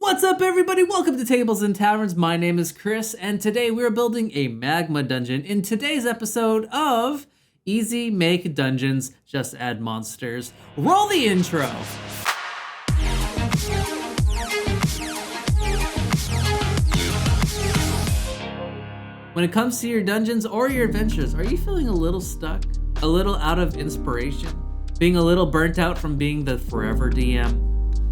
What's up, everybody? Welcome to Tables and Taverns. My name is Chris, and today we're building a Magma Dungeon in today's episode of Easy Make Dungeons, Just Add Monsters. Roll the intro! When it comes to your dungeons or your adventures, are you feeling a little stuck? A little out of inspiration? Being a little burnt out from being the forever DM?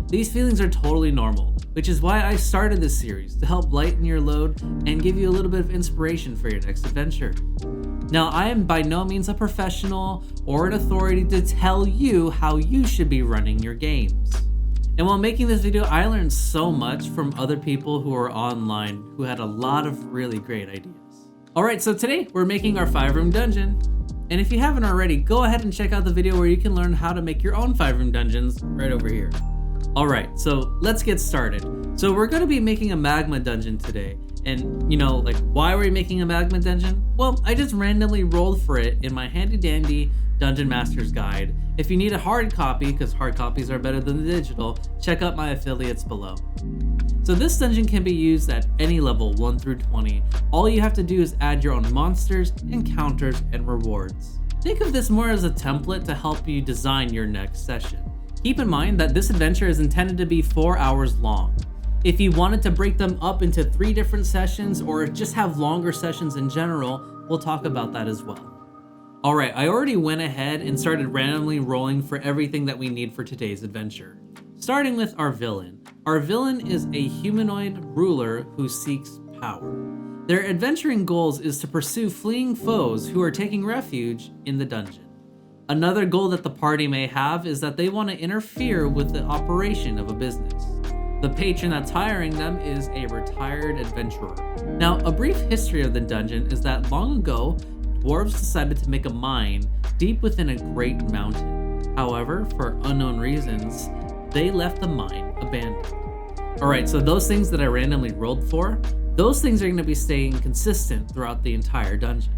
These feelings are totally normal, which is why I started this series, to help lighten your load and give you a little bit of inspiration for your next adventure. Now, I am by no means a professional or an authority to tell you how you should be running your games. And while making this video, I learned so much from other people who are online who had a lot of really great ideas. Alright, so today we're making our 5-room dungeon. And if you haven't already, go ahead and check out the video where you can learn how to make your own 5-room dungeons right over here. Alright, so let's get started. So we're going to be making a Magma Dungeon today. And, why are we making a Magma Dungeon? Well, I just randomly rolled for it in my handy dandy Dungeon Master's Guide. If you need a hard copy, because hard copies are better than the digital, check out my affiliates below. So this dungeon can be used at any level 1 through 20. All you have to do is add your own monsters, encounters, and rewards. Think of this more as a template to help you design your next session. Keep in mind that this adventure is intended to be 4 hours long. If you wanted to break them up into 3 different sessions or just have longer sessions in general, we'll talk about that as well. Alright, I already went ahead and started randomly rolling for everything that we need for today's adventure. Starting with our villain. Our villain is a humanoid ruler who seeks power. Their adventuring goals is to pursue fleeing foes who are taking refuge in the dungeon. Another goal that the party may have is that they want to interfere with the operation of a business. The patron that's hiring them is a retired adventurer. Now, a brief history of the dungeon is that long ago, dwarves decided to make a mine deep within a great mountain. However, for unknown reasons, they left the mine abandoned. Alright, so those things that I randomly rolled for, those things are going to be staying consistent throughout the entire dungeon.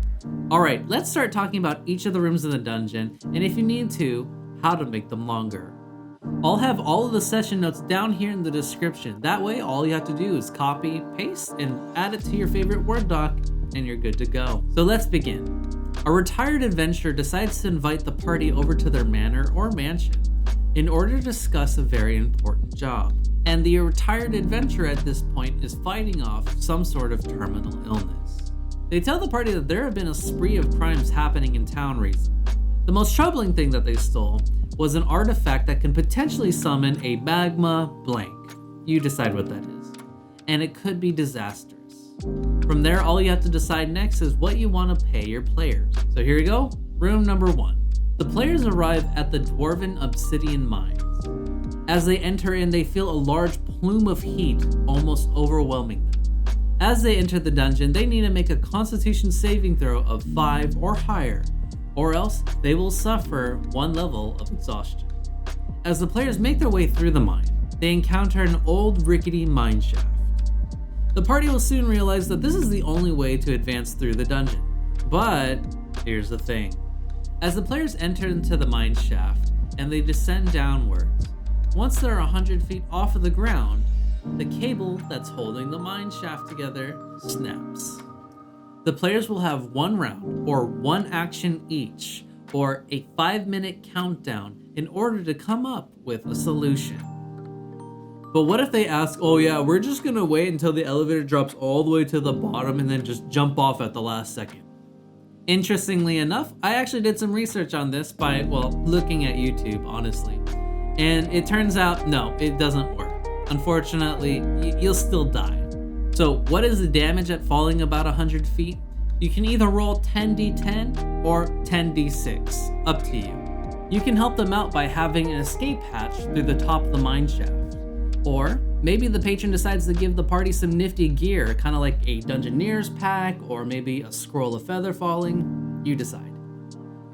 Alright, let's start talking about each of the rooms in the dungeon, and if you need to, how to make them longer. I'll have all of the session notes down here in the description. That way, all you have to do is copy, paste, and add it to your favorite Word doc, and you're good to go. So let's begin. A retired adventurer decides to invite the party over to their manor or mansion in order to discuss a very important job. And the retired adventurer at this point is fighting off some sort of terminal illness. They tell the party that there have been a spree of crimes happening in town recently. The most troubling thing that they stole was an artifact that can potentially summon a magma blank. You decide what that is. And it could be disastrous. From there, all you have to decide next is what you want to pay your players. So here we go, room number 1. The players arrive at the Dwarven Obsidian Mines. As they enter in, they feel a large plume of heat almost overwhelming them. As they enter the dungeon, they need to make a Constitution saving throw of 5 or higher, or else they will suffer 1 level of exhaustion. As the players make their way through the mine, they encounter an old rickety mine shaft. The party will soon realize that this is the only way to advance through the dungeon. But here's the thing. As the players enter into the mine shaft and they descend downwards, once they're 100 feet off of the ground, the cable that's holding the mine shaft together snaps. The players will have 1 round or 1 action each, or a 5-minute countdown in order to come up with a solution. But what if they ask, oh yeah, we're just gonna wait until the elevator drops all the way to the bottom and then just jump off at the last second? Interestingly enough, I actually did some research on this by, looking at YouTube, honestly. And it turns out, no, it doesn't work. Unfortunately, you'll still die. So what is the damage at falling about 100 feet? You can either roll 10d10 or 10d6, up to you. You can help them out by having an escape hatch through the top of the mine shaft. Or maybe the patron decides to give the party some nifty gear, kind of like a Dungeoneer's pack or maybe a scroll of feather falling. You decide.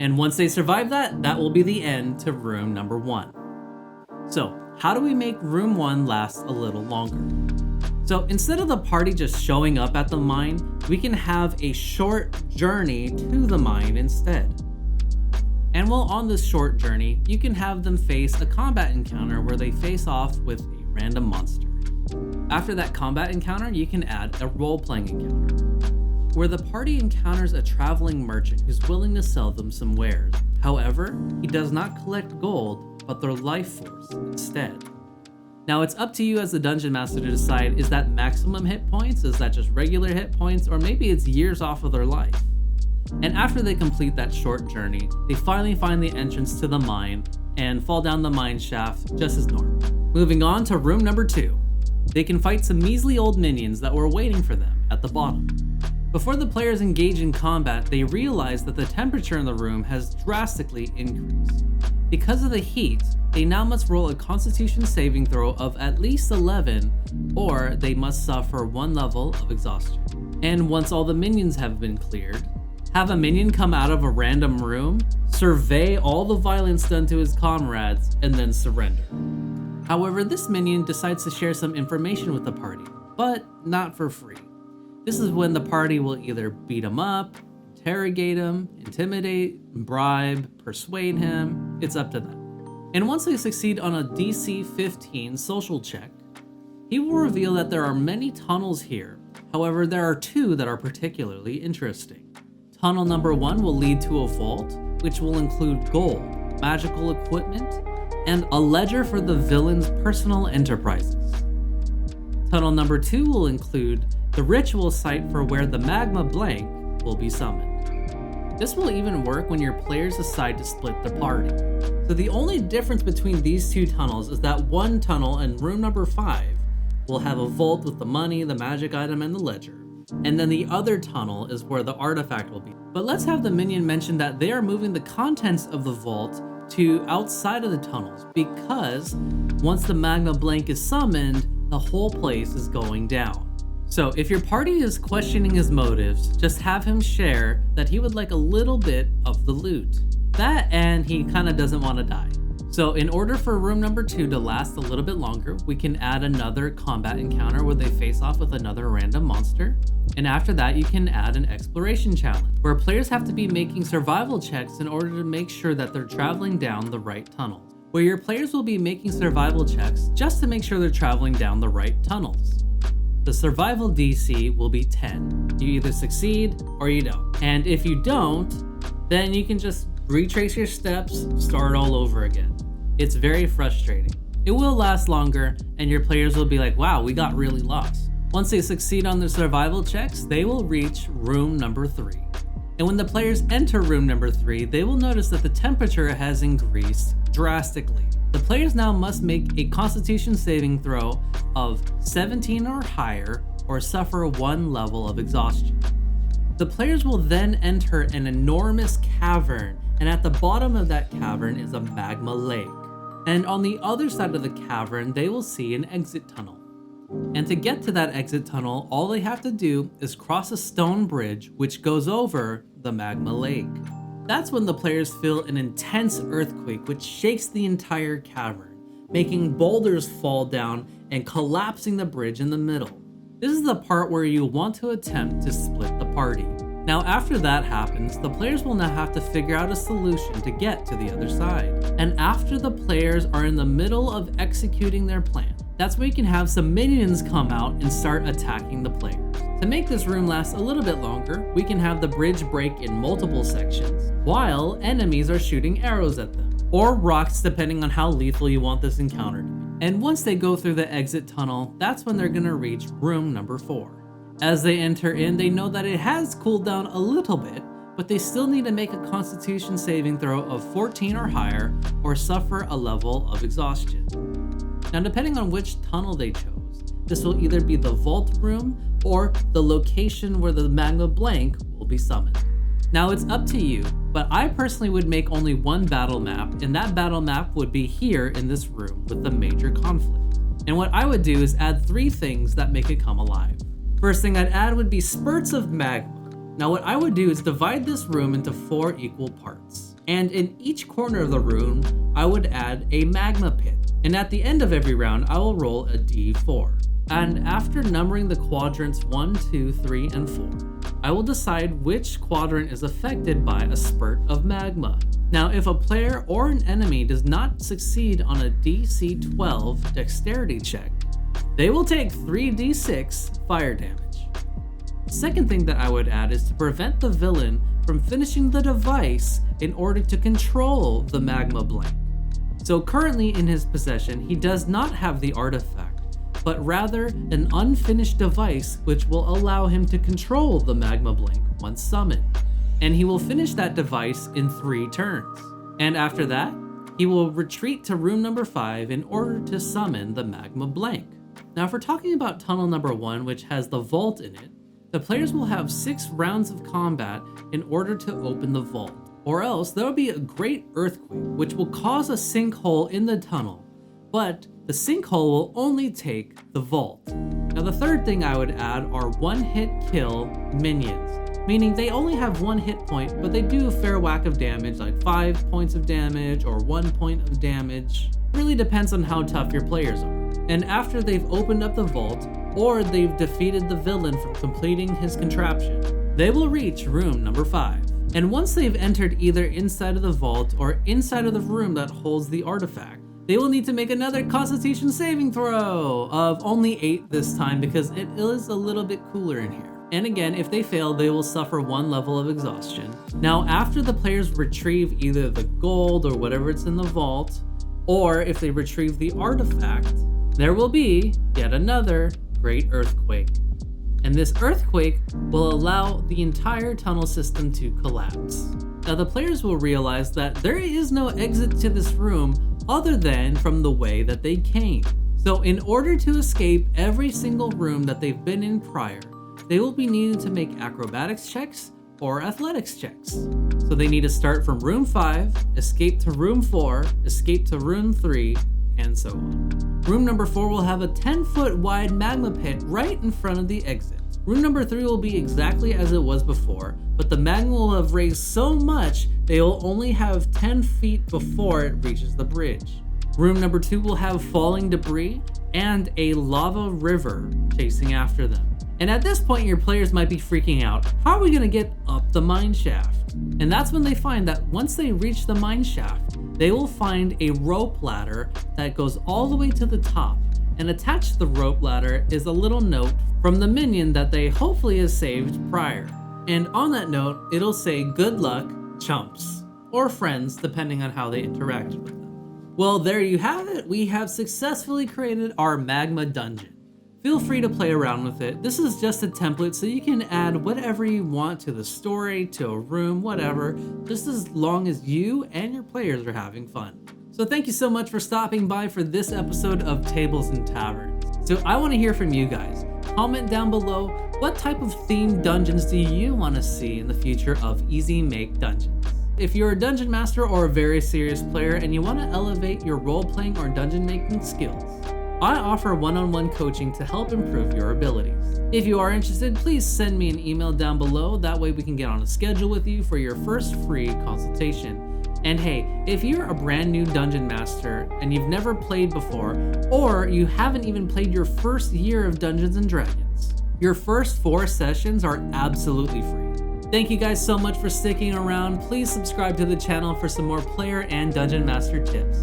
And once they survive that will be the end to room number 1. So, how do we make room 1 last a little longer? So instead of the party just showing up at the mine, we can have a short journey to the mine instead. And while on this short journey, you can have them face a combat encounter where they face off with a random monster. After that combat encounter, you can add a role-playing encounter, where the party encounters a traveling merchant who's willing to sell them some wares. However, he does not collect gold, but their life force instead. Now it's up to you as the dungeon master to decide, is that maximum hit points, is that just regular hit points, or maybe it's years off of their life. And after they complete that short journey, they finally find the entrance to the mine and fall down the mine shaft just as normal. Moving on to room number 2. They can fight some measly old minions that were waiting for them at the bottom. Before the players engage in combat, they realize that the temperature in the room has drastically increased. Because of the heat, they now must roll a constitution saving throw of at least 11, or they must suffer 1 level of exhaustion. And once all the minions have been cleared, have a minion come out of a random room, survey all the violence done to his comrades, and then surrender. However, this minion decides to share some information with the party, but not for free. This is when the party will either beat him up, interrogate him, intimidate, bribe, persuade him. It's up to them. And once they succeed on a DC 15 social check, he will reveal that there are many tunnels here. However, there are 2 that are particularly interesting. Tunnel number 1 will lead to a vault, which will include gold, magical equipment, and a ledger for the villain's personal enterprises. Tunnel number 2 will include the ritual site for where the Magma Blank will be summoned. This will even work when your players decide to split the party. So the only difference between these 2 tunnels is that one tunnel in room number 5 will have a vault with the money, the magic item, and the ledger. And then the other tunnel is where the artifact will be. But let's have the minion mention that they are moving the contents of the vault to outside of the tunnels, because once the Magma Blank is summoned, the whole place is going down. So if your party is questioning his motives, just have him share that he would like a little bit of the loot. That, and he kind of doesn't want to die. So in order for room number 2 to last a little bit longer, we can add another combat encounter where they face off with another random monster. And after that, you can add an exploration challenge, where players have to be making survival checks in order to make sure that they're traveling down the right tunnels. Where your players will be making survival checks just to make sure they're traveling down the right tunnels. The survival DC will be 10. You either succeed or you don't. And if you don't, then you can just retrace your steps, start all over again. It's very frustrating. It will last longer, and your players will be like, wow, we got really lost. Once they succeed on their survival checks, they will reach room number 3. And when the players enter room number 3, they will notice that the temperature has increased drastically. The players now must make a constitution saving throw of 17 or higher, or suffer 1 level of exhaustion. The players will then enter an enormous cavern, and at the bottom of that cavern is a magma lake. And on the other side of the cavern, they will see an exit tunnel. And to get to that exit tunnel, all they have to do is cross a stone bridge which goes over the magma lake. That's when the players feel an intense earthquake which shakes the entire cavern, making boulders fall down and collapsing the bridge in the middle. This is the part where you want to attempt to split the party. Now after that happens, the players will now have to figure out a solution to get to the other side. And after the players are in the middle of executing their plan, that's where you can have some minions come out and start attacking the players. To make this room last a little bit longer, we can have the bridge break in multiple sections, while enemies are shooting arrows at them, or rocks depending on how lethal you want this encounter to be. And once they go through the exit tunnel, that's when they're gonna reach room number 4. As they enter in, they know that it has cooled down a little bit, but they still need to make a constitution saving throw of 14 or higher, or suffer a level of exhaustion. Now depending on which tunnel they chose, this will either be the vault room or the location where the Magma Blank will be summoned. Now it's up to you, but I personally would make only one battle map, and that battle map would be here in this room with the major conflict. And what I would do is add 3 things that make it come alive. First thing I'd add would be spurts of magma. Now what I would do is divide this room into 4 equal parts. And in each corner of the room, I would add a magma pit. And at the end of every round, I will roll a d4. And after numbering the quadrants 1, 2, 3, and 4, I will decide which quadrant is affected by a spurt of magma. Now, if a player or an enemy does not succeed on a DC 12 dexterity check, They will take 3d6 fire damage. Second thing that I would add is to prevent the villain from finishing the device in order to control the magma blank. So currently in his possession, he does not have the artifact, but rather an unfinished device which will allow him to control the magma blank once summoned. And he will finish that device in 3 turns. And after that, he will retreat to room number 5 in order to summon the magma blank. Now if we're talking about tunnel number 1, which has the vault in it, the players will have 6 rounds of combat in order to open the vault, or else there will be a great earthquake which will cause a sinkhole in the tunnel, but the sinkhole will only take the vault. Now the third thing I would add are 1-hit kill minions, meaning they only have 1 hit point, but they do a fair whack of damage, like 5 points of damage or 1 point of damage. It really depends on how tough your players are. And after they've opened up the vault, or they've defeated the villain from completing his contraption, they will reach room number 5. And once they've entered either inside of the vault or inside of the room that holds the artifact, they will need to make another Constitution saving throw of only 8 this time because it is a little bit cooler in here. And again, if they fail, they will suffer 1 level of exhaustion. Now, after the players retrieve either the gold or whatever it's in the vault, or if they retrieve the artifact, there will be yet another great earthquake. And this earthquake will allow the entire tunnel system to collapse. Now the players will realize that there is no exit to this room other than from the way that they came. So in order to escape every single room that they've been in prior, they will be needing to make acrobatics checks or athletics checks. So they need to start from room 5, escape to room 4, escape to room 3, and so on. Room number 4 will have a 10-foot wide magma pit right in front of the exit. Room number 3 will be exactly as it was before, but the magma will have raised so much they will only have 10 feet before it reaches the bridge. Room number 2 will have falling debris and a lava river chasing after them. And at this point, your players might be freaking out. How are we gonna get up the mine shaft? And that's when they find that once they reach the mine shaft, they will find a rope ladder that goes all the way to the top. And attached to the rope ladder is a little note from the minion that they hopefully have saved prior. And on that note, it'll say good luck, chumps, or friends, depending on how they interacted with them. Well, there you have it. We have successfully created our Magma Dungeon. Feel free to play around with it. This is just a template, so you can add whatever you want to the story, to a room, whatever, just as long as you and your players are having fun. So thank you so much for stopping by for this episode of Tables and Taverns. So I want to hear from you guys. Comment down below, what type of themed dungeons do you want to see in the future of Easy Make Dungeons? If you're a dungeon master or a very serious player and you want to elevate your role-playing or dungeon making skills, I offer one-on-one coaching to help improve your abilities. If you are interested, please send me an email down below. That way we can get on a schedule with you for your first free consultation. And hey, if you're a brand new dungeon master and you've never played before, or you haven't even played your first year of Dungeons and Dragons, your first 4 sessions are absolutely free. Thank you guys so much for sticking around. Please subscribe to the channel for some more player and dungeon master tips.